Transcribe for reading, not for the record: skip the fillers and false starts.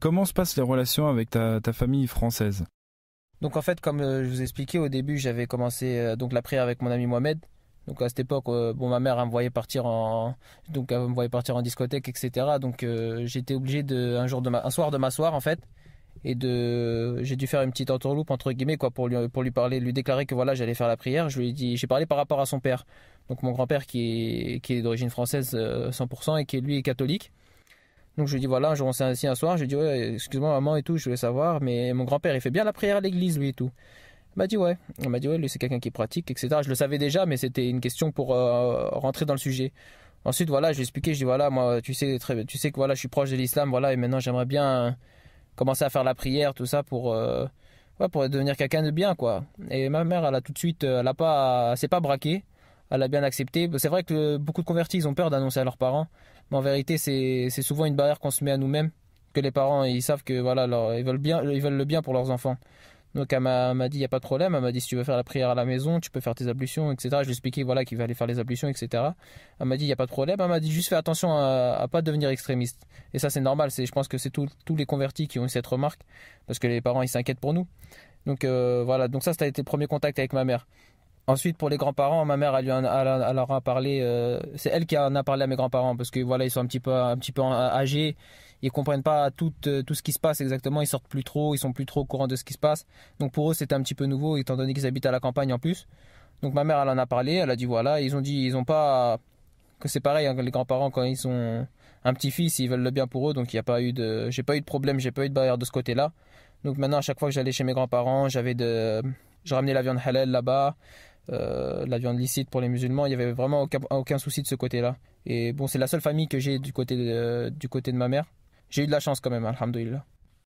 Comment se passent les relations avec ta famille française? Donc en fait, comme je vous ai expliqué au début, j'avais commencé donc la prière avec mon ami Mohamed. Donc à cette époque, bon, ma mère elle me voyait partir elle me voyait partir en discothèque, etc. Donc j'étais obligé un soir de m'asseoir en fait j'ai dû faire une petite entourloupe entre guillemets quoi pour lui parler, lui déclarer que voilà j'allais faire la prière. Je lui ai dit, j'ai parlé par rapport à son père, donc mon grand-père qui est d'origine française 100% et qui lui est catholique. Donc je lui ai dit voilà, un jour on s'est assis un soir, je lui ai dit ouais, excuse-moi maman et tout, je voulais savoir, mais mon grand-père il fait bien la prière à l'église lui et tout. Elle m'a dit ouais, lui c'est quelqu'un qui pratique, etc. Je le savais déjà, mais c'était une question pour rentrer dans le sujet. Ensuite voilà, je lui ai expliqué, je dis voilà moi tu sais que voilà je suis proche de l'islam, voilà, et maintenant j'aimerais bien commencer à faire la prière, tout ça pour devenir quelqu'un de bien quoi. Et ma mère elle a tout de suite, elle s'est pas braquée, elle a bien accepté. C'est vrai que beaucoup de convertis ils ont peur d'annoncer à leurs parents, mais en vérité c'est souvent une barrière qu'on se met à nous-mêmes, que les parents ils savent que voilà ils veulent le bien pour leurs enfants. Donc elle m'a dit il n'y a pas de problème, elle m'a dit si tu veux faire la prière à la maison, tu peux faire tes ablutions, etc. Je lui ai expliqué voilà, qu'il va aller faire les ablutions, etc. Elle m'a dit il n'y a pas de problème, elle m'a dit juste fais attention à pas devenir extrémiste. Et ça c'est normal, je pense que c'est tous les convertis qui ont eu cette remarque, parce que les parents ils s'inquiètent pour nous. Donc voilà, donc ça a été le premier contact avec ma mère. Ensuite, pour les grands-parents, ma mère, elle leur a parlé. C'est elle qui en a parlé à mes grands-parents parce que voilà, ils sont un petit peu âgés. Ils comprennent pas tout ce qui se passe exactement. Ils sortent plus trop, ils sont plus trop au courant de ce qui se passe. Donc pour eux, c'était un petit peu nouveau, étant donné qu'ils habitent à la campagne en plus. Donc ma mère, elle en a parlé. Elle a dit voilà, ils ont pas que c'est pareil. Hein, les grands-parents quand ils sont un petit-fils, ils veulent le bien pour eux. Donc il y a pas eu j'ai pas eu de problème, j'ai pas eu de barrière de ce côté-là. Donc maintenant, à chaque fois que j'allais chez mes grands-parents, je ramenais la viande halal là-bas. La viande licite pour les musulmans, il n'y avait vraiment aucun souci de ce côté-là. Et bon, c'est la seule famille que j'ai du côté de ma mère. J'ai eu de la chance quand même, alhamdoulilah.